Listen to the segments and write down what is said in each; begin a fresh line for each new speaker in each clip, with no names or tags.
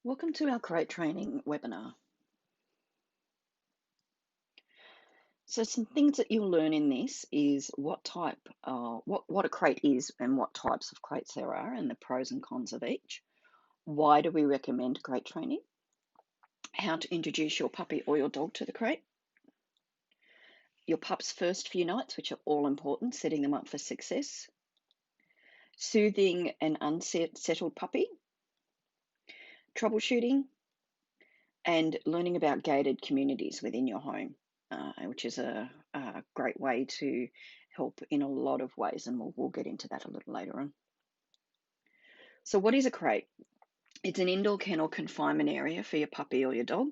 Welcome to our crate training webinar. So some things that you'll learn in this is what a crate is and what types of crates there are and the pros and cons of each. Why do we recommend crate training? How to introduce your puppy or your dog to the crate. Your pup's first few nights, which are all important, setting them up for success. Soothing an unsettled puppy. Troubleshooting, and learning about gated communities within your home, which is a great way to help in a lot of ways, and we'll get into that a little later on. So what is a crate? It's an indoor kennel confinement area for your puppy or your dog.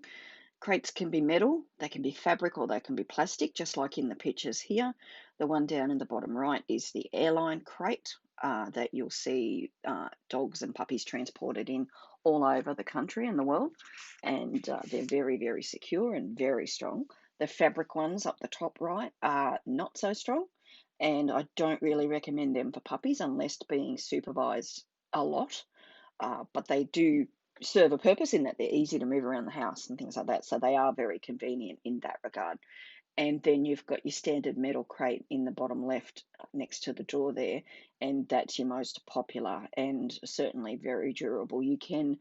Crates can be metal, they can be fabric, or they can be plastic, just like in the pictures here. The one down in the bottom right is the airline crate that you'll see dogs and puppies transported in all over the country and the world. And they're very, very secure and very strong. The fabric ones up the top right are not so strong, and I don't really recommend them for puppies unless being supervised a lot. But they do serve a purpose in that they're easy to move around the house and things like that. So they are very convenient in that regard. And then you've got your standard metal crate in the bottom left next to the door there, and that's your most popular and certainly very durable. You can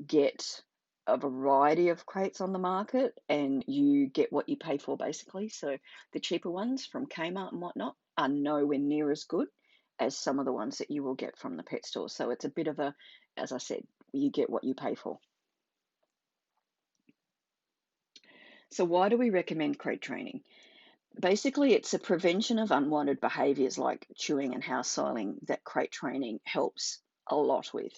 get a variety of crates on the market and you get what you pay for basically. So the cheaper ones from Kmart and whatnot are nowhere near as good as some of the ones that you will get from the pet store. So it's a bit of a, as I said, you get what you pay for. So why do we recommend crate training? Basically, it's a prevention of unwanted behaviours like chewing and house soiling that crate training helps a lot with.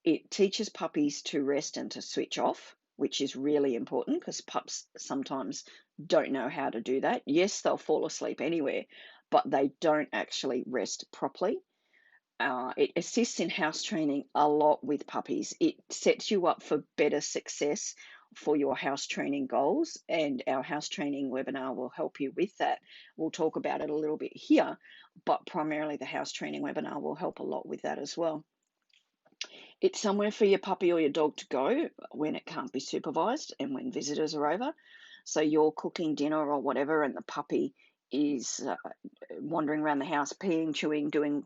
It teaches puppies to rest and to switch off, which is really important because pups sometimes don't know how to do that. Yes, they'll fall asleep anywhere, but they don't actually rest properly. It assists in house training a lot with puppies. It sets you up for better success for your house training goals, and our house training webinar will help you with that. We'll talk about it a little bit here, but primarily the house training webinar will help a lot with that as well. It's somewhere for your puppy or your dog to go when it can't be supervised and when visitors are over. So you're cooking dinner or whatever, and the puppy is wandering around the house, peeing, chewing, doing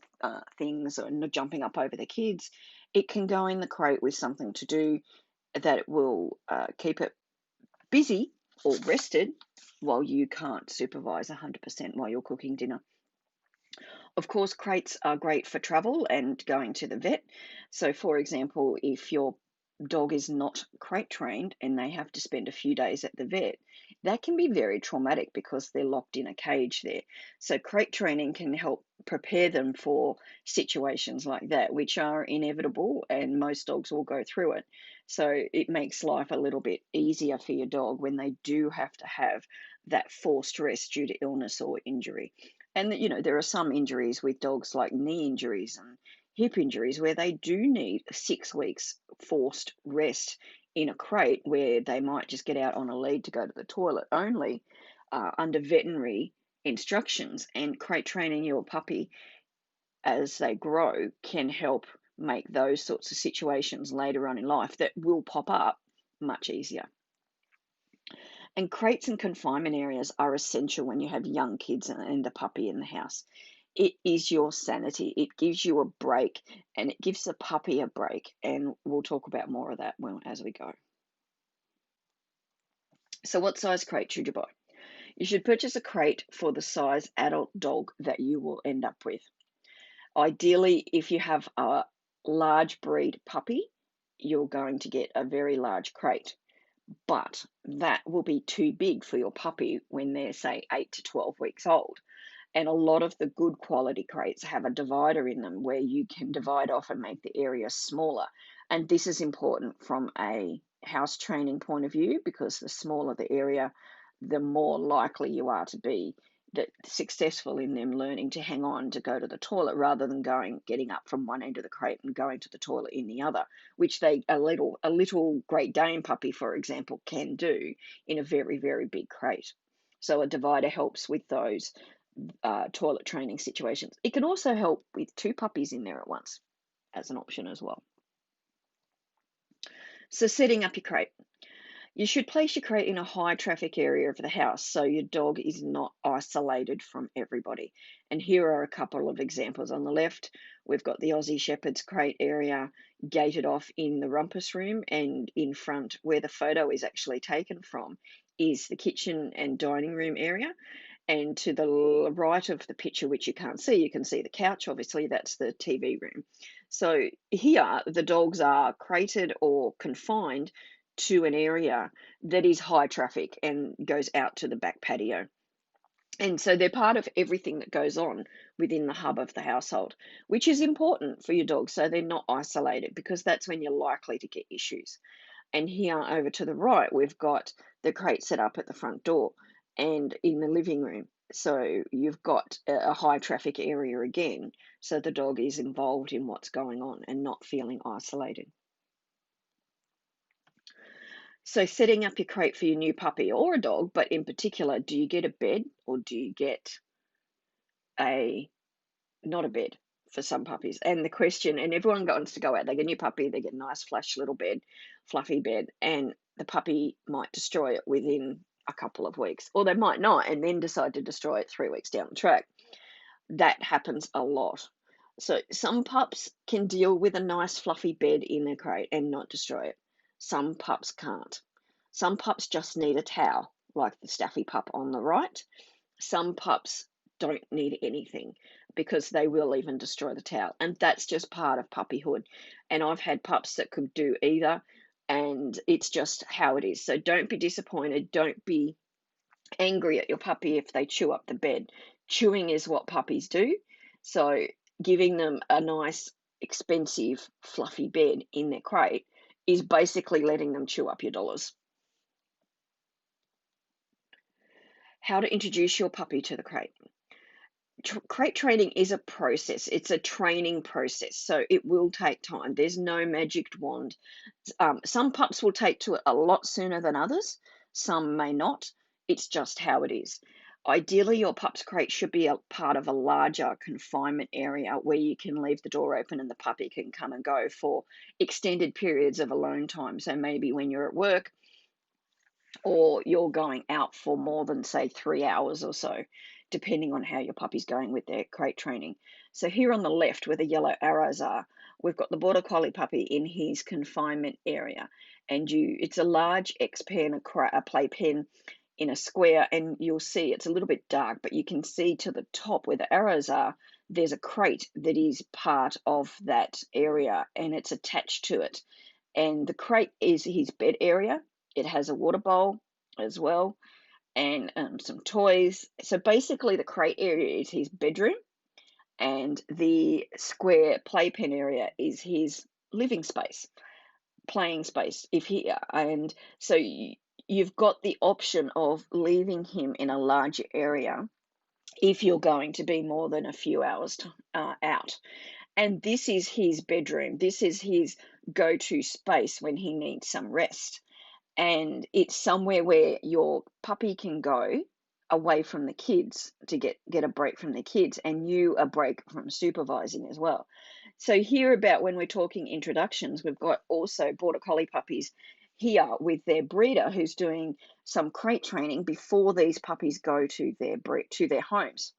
things, and jumping up over the kids. It can go in the crate with something to do that it will keep it busy or rested while you can't supervise 100% while you're cooking dinner. Of course, crates are great for travel and going to the vet. So, for example, if your dog is not crate trained and they have to spend a few days at the vet, that can be very traumatic because they're locked in a cage there. So, crate training can help prepare them for situations like that, which are inevitable and most dogs will go through it. So, it makes life a little bit easier for your dog when they do have to have that forced rest due to illness or injury. And there are some injuries with dogs like knee injuries and hip injuries where they do need 6 weeks forced rest in a crate where they might just get out on a lead to go to the toilet only under veterinary instructions. And crate training your puppy as they grow can help make those sorts of situations later on in life that will pop up much easier. And crates and confinement areas are essential when you have young kids and a puppy in the house. It is your sanity. It gives you a break and it gives the puppy a break. And we'll talk about more of that as we go. So, what size crate should you buy? You should purchase a crate for the size adult dog that you will end up with. Ideally, if you have a large breed puppy, you're going to get a very large crate. But that will be too big for your puppy when they're, say, 8 to 12 weeks old. And a lot of the good quality crates have a divider in them where you can divide off and make the area smaller. And this is important from a house training point of view because the smaller the area, the more likely you are to be successful in them learning to hang on to go to the toilet rather than getting up from one end of the crate and going to the toilet in the other, which a little Great Dane puppy, for example, can do in a very, very big crate. So a divider helps with those toilet training situations. It can also help with two puppies in there at once as an option as well. So setting up your crate. You should place your crate in a high traffic area of the house so your dog is not isolated from everybody. And here are a couple of examples. On the left, we've got the Aussie Shepherd's crate area gated off in the rumpus room, and in front, where the photo is actually taken from, is the kitchen and dining room area. And to the right of the picture, which you can't see, you can see the couch. Obviously, that's the TV room. So here, the dogs are crated or confined to an area that is high traffic and goes out to the back patio. And so they're part of everything that goes on within the hub of the household, which is important for your dog so they're not isolated, because that's when you're likely to get issues. And here over to the right, we've got the crate set up at the front door and in the living room. So you've got a high traffic area again, so the dog is involved in what's going on and not feeling isolated. So setting up your crate for your new puppy or a dog, but in particular, do you get a bed or do you get a not a bed for some puppies? And the question, and everyone wants to go out, they get a new puppy, they get a nice flash little bed, fluffy bed, and the puppy might destroy it within a couple of weeks, or they might not, and then decide to destroy it 3 weeks down the track. That happens a lot. So some pups can deal with a nice fluffy bed in their crate and not destroy it. Some pups can't. Some pups just need a towel, like the Staffy pup on the right. Some pups don't need anything because they will even destroy the towel. And that's just part of puppyhood. And I've had pups that could do either, and it's just how it is. So don't be disappointed. Don't be angry at your puppy if they chew up the bed. Chewing is what puppies do. So giving them a nice, expensive, fluffy bed in their crate is basically letting them chew up your dollars. How to introduce your puppy to the crate. Crate training is a process. It's a training process, so it will take time. There's no magic wand. Some pups will take to it a lot sooner than others. Some may not. It's just how it is. Ideally, your pup's crate should be a part of a larger confinement area where you can leave the door open and the puppy can come and go for extended periods of alone time. So maybe when you're at work, or you're going out for more than, say, 3 hours or so, depending on how your puppy's going with their crate training. So here on the left, where the yellow arrows are, we've got the Border Collie puppy in his confinement area. And it's a large X-pen, a playpen in a square, and you'll see it's a little bit dark, but you can see to the top where the arrows are, there's a crate that is part of that area, and it's attached to it. And the crate is his bed area. It has a water bowl as well, and some toys. So basically, the crate area is his bedroom, and the square playpen area is his living space, playing space. And so you've got the option of leaving him in a larger area if you're going to be more than a few hours out. And this is his bedroom. This is his go-to space when he needs some rest. And it's somewhere where your puppy can go away from the kids to get a break from the kids, and you a break from supervising as well. So here, about when we're talking introductions, we've got also Border Collie puppies here with their breeder who's doing some crate training before these puppies go to their homes,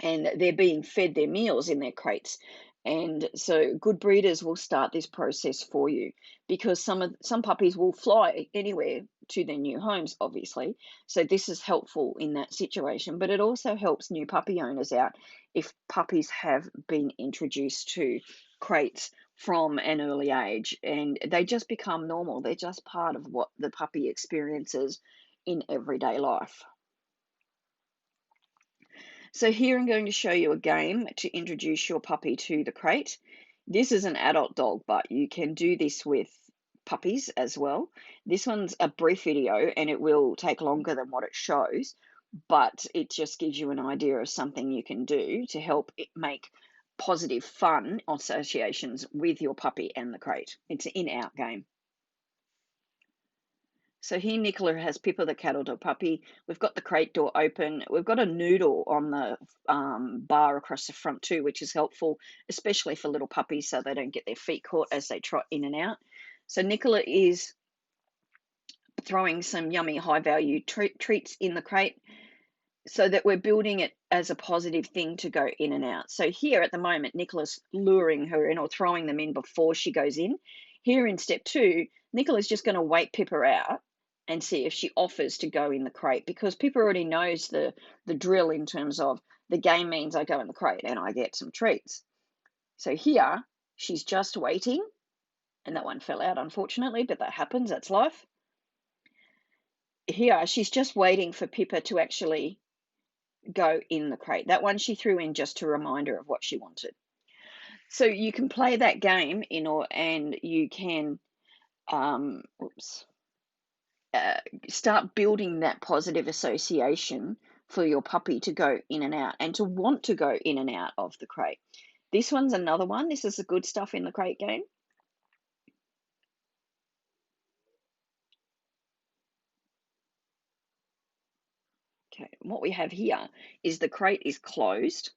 and they're being fed their meals in their crates. And so good breeders will start this process for you, because some puppies will fly anywhere to their new homes, obviously. So this is helpful in that situation, but it also helps new puppy owners out if puppies have been introduced to crates from an early age and they just become normal. They're just part of what the puppy experiences in everyday life. So here I'm going to show you a game to introduce your puppy to the crate. This is an adult dog, but you can do this with puppies as well. This one's a brief video and it will take longer than what it shows, but it just gives you an idea of something you can do to help it make positive fun associations with your puppy and the crate. It's an in-out game. So here Nicola has Pippa the cattle dog puppy. We've got the crate door open. We've got a noodle on the bar across the front too, which is helpful, especially for little puppies so they don't get their feet caught as they trot in and out. So Nicola is throwing some yummy high value treats in the crate so that we're building it as a positive thing to go in and out. So here at the moment, Nicola's luring her in or throwing them in before she goes in. Here in step 2, Nicola's just going to wait Pippa out and see if she offers to go in the crate, because Pippa already knows the drill in terms of the game means I go in the crate and I get some treats. So here she's just waiting, and that one fell out unfortunately, but that happens, that's life. Here she's just waiting for Pippa to actually go in the crate. That one she threw in just to remind her of what she wanted. So you can play that game and you can start building that positive association for your puppy to go in and out and to want to go in and out of the crate. This one's another one. This is the good stuff in the crate game. Okay, and what we have here is the crate is closed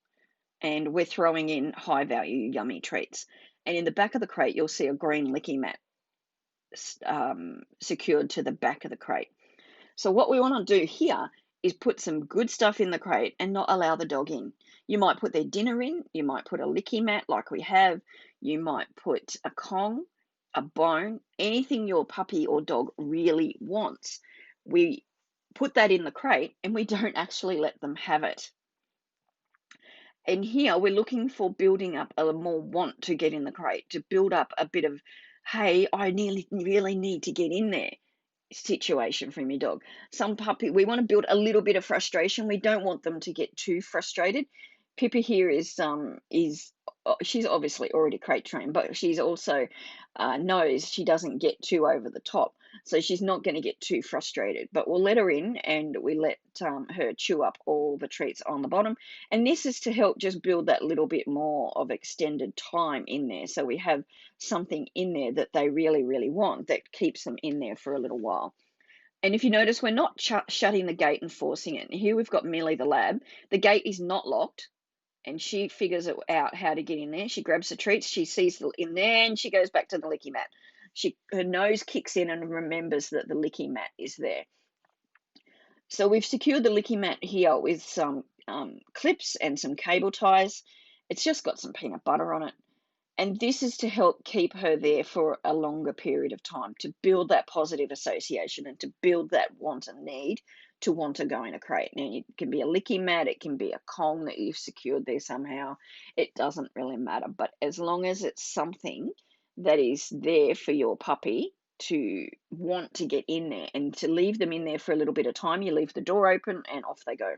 and we're throwing in high value yummy treats. And in the back of the crate, you'll see a green licky mat secured to the back of the crate. So what we want to do here is put some good stuff in the crate and not allow the dog in. You might put their dinner in, you might put a licky mat like we have, you might put a Kong, a bone, anything your puppy or dog really wants. We put that in the crate and we don't actually let them have it. And here we're looking for building up a more want to get in the crate, to build up a bit of, hey, I really need to get in there situation from your dog. Some puppy, we want to build a little bit of frustration. We don't want them to get too frustrated. Pippa here is she's obviously already crate trained, but she's also knows she doesn't get too over the top, so she's not going to get too frustrated. But we'll let her in and we let her chew up all the treats on the bottom, and this is to help just build that little bit more of extended time in there, so we have something in there that they really want that keeps them in there for a little while. And if you notice, we're not shutting the gate and forcing it. Here we've got Millie the lab. The gate is not locked, and she figures out how to get in there. She grabs the treats, she sees in there, and she goes back to the licky mat. Her nose kicks in and remembers that the licky mat is there. So we've secured the licky mat here with some clips and some cable ties. It's just got some peanut butter on it. And this is to help keep her there for a longer period of time, to build that positive association and to build that want and need to want to go in a crate. Now, it can be a licky mat, it can be a Kong that you've secured there somehow. It doesn't really matter. But as long as it's something that is there for your puppy to want to get in there and to leave them in there for a little bit of time, you leave the door open and off they go.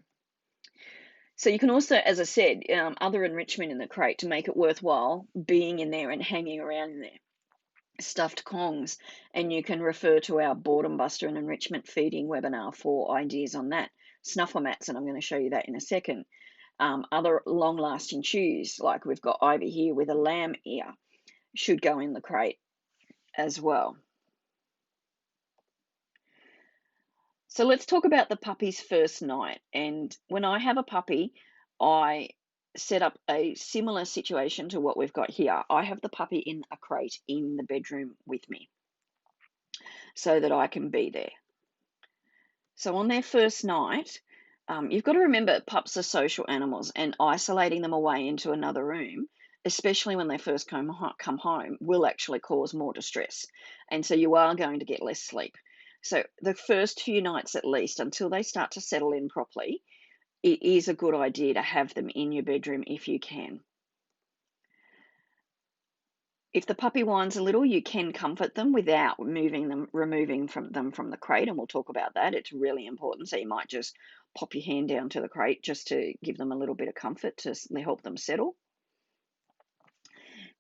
So you can also, as I said, other enrichment in the crate to make it worthwhile being in there and hanging around in there. Stuffed Kongs, and you can refer to our boredom buster and enrichment feeding webinar for ideas on that. Snuffle mats, and I'm going to show you that in a second. Other long-lasting chews, like we've got Ivy here with a lamb ear, should go in the crate as well. So let's talk about the puppy's first night. And when I have a puppy, I set up a similar situation to what we've got here. I have the puppy in a crate in the bedroom with me so that I can be there. So on their first night, you've got to remember pups are social animals, and isolating them away into another room, especially when they first come home, will actually cause more distress. And so you are going to get less sleep. So the first few nights at least, until they start to settle in properly, it is a good idea to have them in your bedroom if you can. If the puppy whines a little, you can comfort them without removing them from the crate, and we'll talk about that. It's really important. So you might just pop your hand down to the crate just to give them a little bit of comfort to help them settle.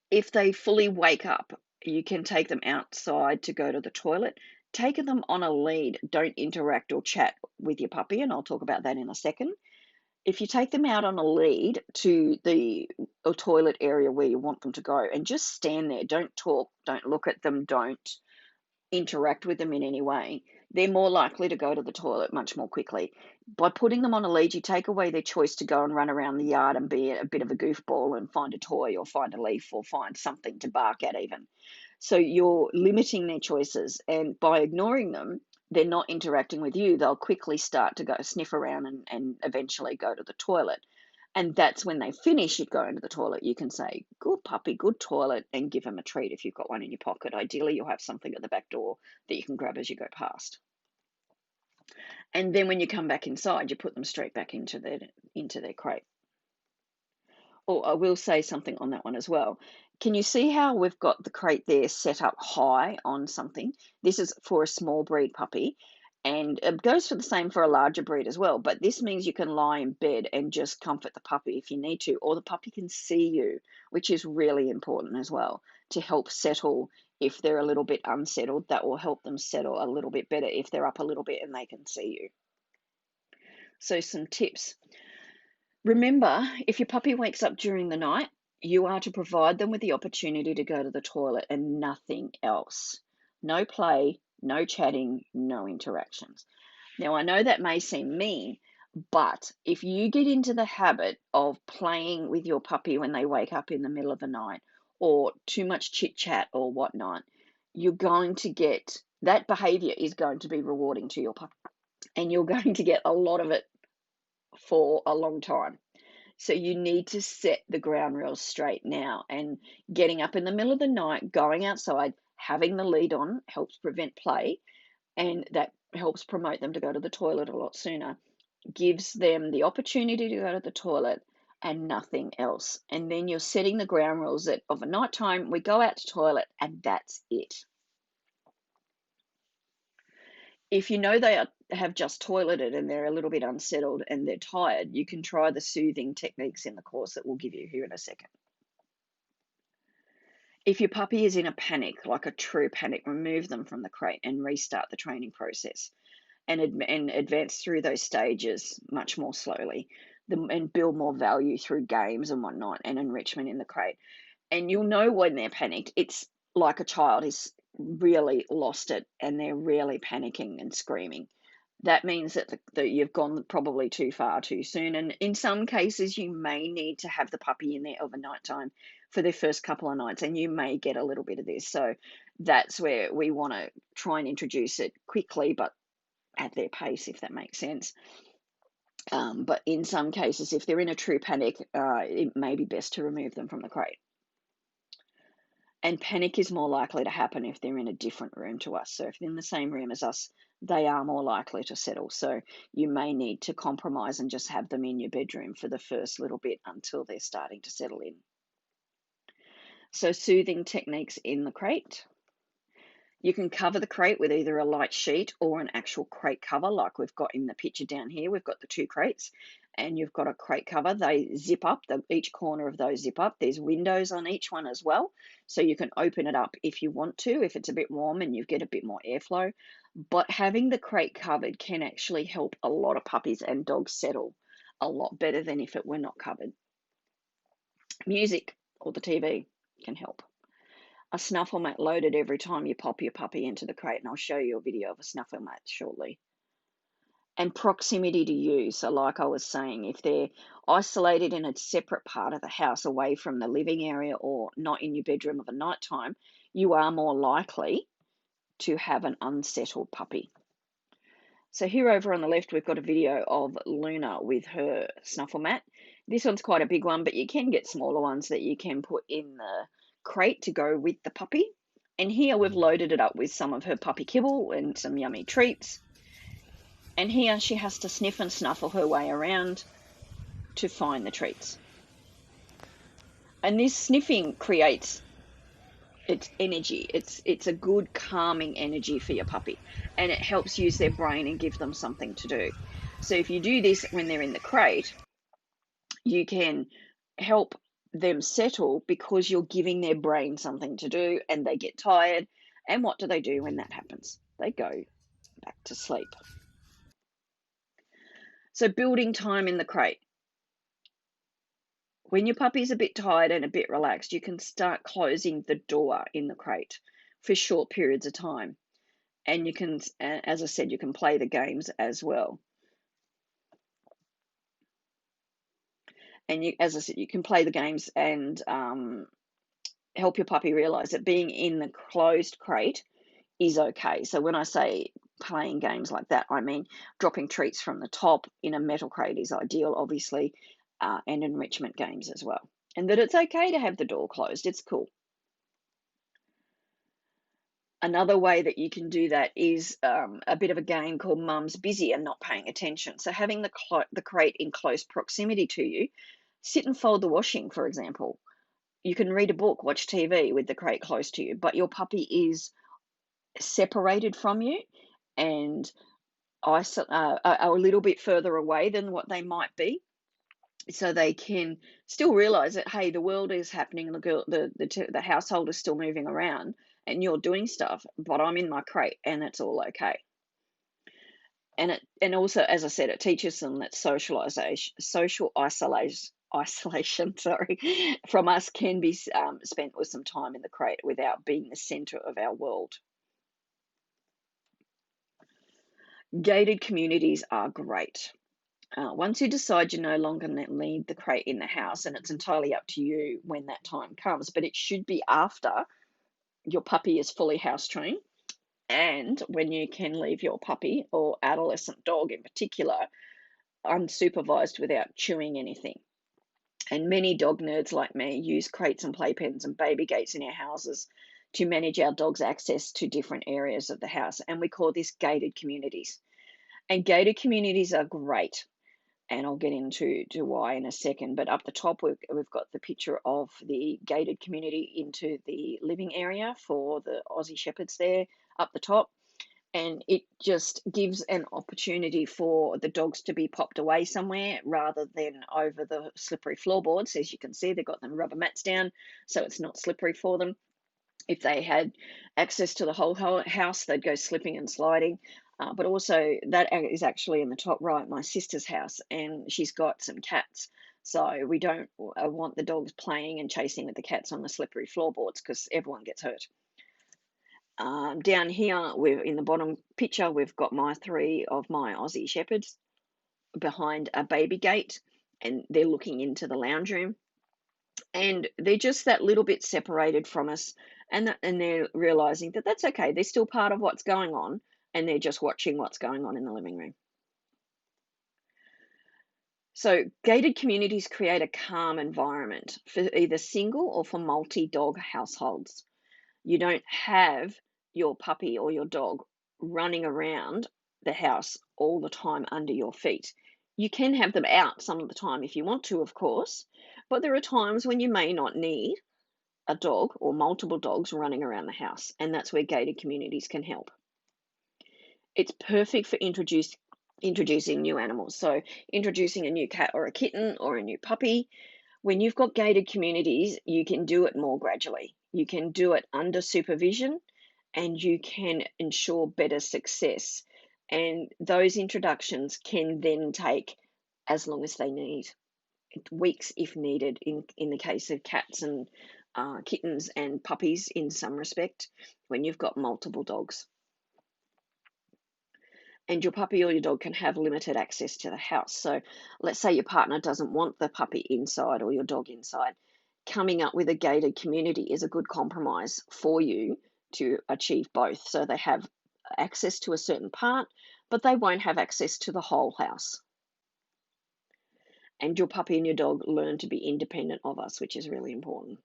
If they fully wake up, you can take them outside to go to the toilet. Take them on a lead. Don't interact or chat with your puppy, and I'll talk about that in a second. If you take them out on a lead to the toilet area where you want them to go and just stand there, don't talk, don't look at them, don't interact with them in any way, they're more likely to go to the toilet much more quickly. By putting them on a lead, you take away their choice to go and run around the yard and be a bit of a goofball and find a toy or find a leaf or find something to bark at even. So you're limiting their choices, and by ignoring them, they're not interacting with you. They'll quickly start to go sniff around and eventually go to the toilet. And that's when they finish it going to the toilet. You can say, good puppy, good toilet, and give them a treat if you've got one in your pocket. Ideally, you'll have something at the back door that you can grab as you go past. And then when you come back inside, you put them straight back into their crate. Or I will say something on that one as well. Can you see how we've got the crate there set up high on something? This is for a small breed puppy, and it goes for the same for a larger breed as well. But this means you can lie in bed and just comfort the puppy if you need to, or the puppy can see you, which is really important as well to help settle. If they're a little bit unsettled, that will help them settle a little bit better if they're up a little bit and they can see you. So some tips. Remember, if your puppy wakes up during the night, you are to provide them with the opportunity to go to the toilet and nothing else. No play, no chatting, no interactions. Now, I know that may seem mean, but if you get into the habit of playing with your puppy when they wake up in the middle of the night, or too much chit chat or whatnot, you're going to get that behavior is going to be rewarding to your puppy, and you're going to get a lot of it for a long time. So you need to set the ground rules straight now. And getting up in the middle of the night, going outside, having the lead on helps prevent play, and that helps promote them to go to the toilet a lot sooner. Gives them the opportunity to go to the toilet and nothing else. And then you're setting the ground rules that of a night time, we go out to toilet and that's it. If you know they have just toileted and they're a little bit unsettled and they're tired, you can try the soothing techniques in the course that we'll give you here in a second. If your puppy is in a panic, like a true panic, remove them from the crate and restart the training process and advance through those stages much more slowly and build more value through games and whatnot and enrichment in the crate. And you'll know when they're panicked. It's like a child is really lost it and they're really panicking and screaming. That means that you've gone probably too far too soon. And in some cases, you may need to have the puppy in there overnight time for their first couple of nights, and you may get a little bit of this. So that's where we want to try and introduce it quickly, but at their pace, if that makes sense. But in some cases, if they're in a true panic, it may be best to remove them from the crate. And panic is more likely to happen if they're in a different room to us. So if they're in the same room as us, they are more likely to settle. So you may need to compromise and just have them in your bedroom for the first little bit until they're starting to settle in. So soothing techniques in the crate. You can cover the crate with either a light sheet or an actual crate cover, like we've got in the picture down here. We've got the two crates, and you've got a crate cover. They zip up, each corner of those zip up. There's windows on each one as well, so you can open it up if you want to, if it's a bit warm and you get a bit more airflow. But having the crate covered can actually help a lot of puppies and dogs settle a lot better than if it were not covered. Music or the TV can help. A snuffle mat loaded every time you pop your puppy into the crate, and I'll show you a video of a snuffle mat shortly. And proximity to you. So like I was saying, if they're isolated in a separate part of the house away from the living area or not in your bedroom of a night time, you are more likely to have an unsettled puppy. So here over on the left, we've got a video of Luna with her snuffle mat. This one's quite a big one, but you can get smaller ones that you can put in the crate to go with the puppy. And here we've loaded it up with some of her puppy kibble and some yummy treats. And here she has to sniff and snuffle her way around to find the treats. And this sniffing creates its energy. It's a good calming energy for your puppy, and it helps use their brain and give them something to do. So if you do this when they're in the crate, you can help them settle because you're giving their brain something to do, and they get tired. And what do they do when that happens? They go back to sleep. So building time in the crate. When your puppy's a bit tired and a bit relaxed, you can start closing the door in the crate for short periods of time. And you can, as I said, you can play the games as well. And as I said, you can play the games and help your puppy realize that being in the closed crate is okay. So when I say playing games like that, I mean dropping treats from the top in a metal crate is ideal, obviously, and enrichment games as well. And that it's okay to have the door closed. It's cool. Another way that you can do that is a bit of a game called Mum's Busy and Not Paying Attention. So having the crate in close proximity to you, sit and fold the washing, for example. You can read a book, watch TV with the crate close to you, but your puppy is separated from you and are a little bit further away than what they might be, so they can still realize that, hey, the world is happening, the household is still moving around, and you're doing stuff, but I'm in my crate, and it's all okay. And also, as I said, it teaches them that social isolation, sorry, from us can be spent with some time in the crate without being the center of our world. Gated communities are great. Once you decide you no longer need the crate in the house, and it's entirely up to you when that time comes, but it should be after your puppy is fully house trained and when you can leave your puppy or adolescent dog in particular unsupervised without chewing anything. And many dog nerds like me use crates and playpens and baby gates in our houses to manage our dog's access to different areas of the house. And we call this gated communities. And gated communities are great. And I'll get into why in a second. But up the top, we've got the picture of the gated community into the living area for the Aussie Shepherds there up the top. And it just gives an opportunity for the dogs to be popped away somewhere rather than over the slippery floorboards. As you can see, they've got them rubber mats down, so it's not slippery for them. If they had access to the whole house, they'd go slipping and sliding. But also, that is actually in the top right, my sister's house, and she's got some cats. So we don't want the dogs playing and chasing with the cats on the slippery floorboards because everyone gets hurt. Down here, in the bottom picture, we've got my 3 of my Aussie Shepherds behind a baby gate, and they're looking into the lounge room. And they're just that little bit separated from us, and they're realizing that that's okay. They're still part of what's going on, and they're just watching what's going on in the living room. So gated communities create a calm environment for either single or for multi-dog households. You don't have your puppy or your dog running around the house all the time under your feet. You can have them out some of the time if you want to, of course, but there are times when you may not need a dog or multiple dogs running around the house, and that's where gated communities can help. It's perfect for introducing new animals. So introducing a new cat or a kitten or a new puppy. When you've got gated communities, you can do it more gradually. You can do it under supervision and you can ensure better success. And those introductions can then take as long as they need, weeks if needed, in the case of cats and kittens and puppies in some respect, when you've got multiple dogs. And your puppy or your dog can have limited access to the house. So let's say your partner doesn't want the puppy inside or your dog inside. Coming up with a gated community is a good compromise for you to achieve both. So they have access to a certain part, but they won't have access to the whole house. And your puppy and your dog learn to be independent of us, which is really important.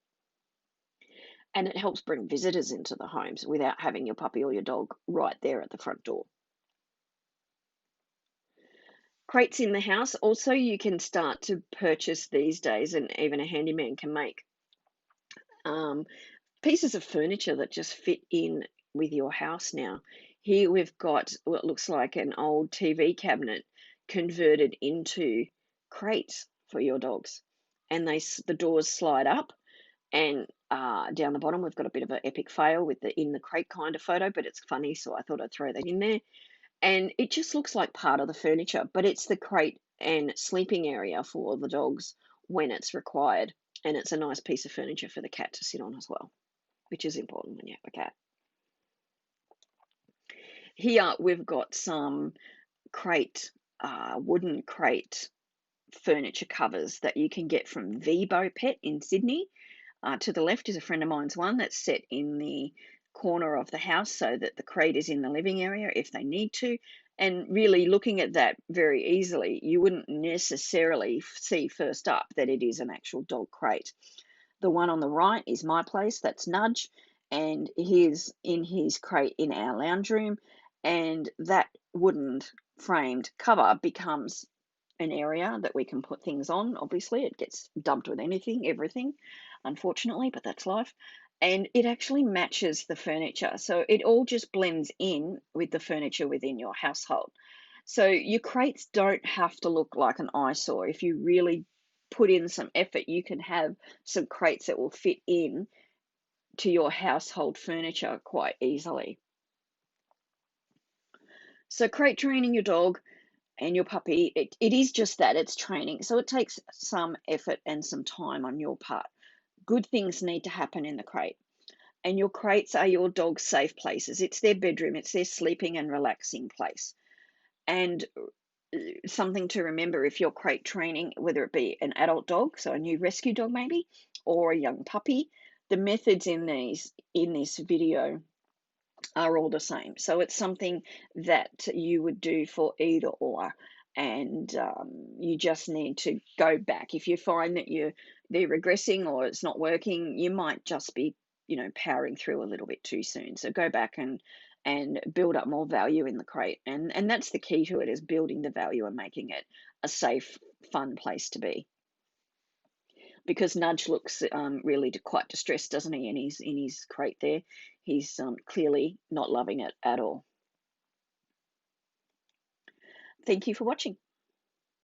And it helps bring visitors into the homes without having your puppy or your dog right there at the front door. Crates in the house, also you can start to purchase these days, and even a handyman can make pieces of furniture that just fit in with your house now. Here we've got what looks like an old TV cabinet converted into crates for your dogs, and the doors slide up, and down the bottom we've got a bit of an epic fail with the in the crate kind of photo, but it's funny, so I thought I'd throw that in there. And it just looks like part of the furniture, but it's the crate and sleeping area for the dogs when it's required. And it's a nice piece of furniture for the cat to sit on as well, which is important when you have a cat. Here we've got some wooden crate furniture covers that you can get from Vibo Pet in Sydney. To the left is a friend of mine's one that's set in the corner of the house so that the crate is in the living area if they need to. And really looking at that very easily, you wouldn't necessarily see first up that it is an actual dog crate. The one on the right is my place, that's Nudge, and he's in his crate in our lounge room, and that wooden framed cover becomes an area that we can put things on. Obviously, it gets dumped with anything, everything, unfortunately, but that's life. And it actually matches the furniture. So it all just blends in with the furniture within your household. So your crates don't have to look like an eyesore. If you really put in some effort, you can have some crates that will fit in to your household furniture quite easily. So crate training your dog and your puppy, it is just that, it's training. So it takes some effort and some time on your part. Good things need to happen in the crate. And your crates are your dog's safe places. It's their bedroom, it's their sleeping and relaxing place. And something to remember if you're crate training, whether it be an adult dog, so a new rescue dog maybe, or a young puppy, the methods in this video are all the same. So it's something that you would do for either or, and you just need to go back. If you find that they're regressing or it's not working, you might just be powering through a little bit too soon. So go back and build up more value in the crate, and that's the key to it, is building the value and making it a safe, fun place to be. Because Nudge looks really quite distressed, doesn't he? In his crate there, he's clearly not loving it at all. Thank you for watching.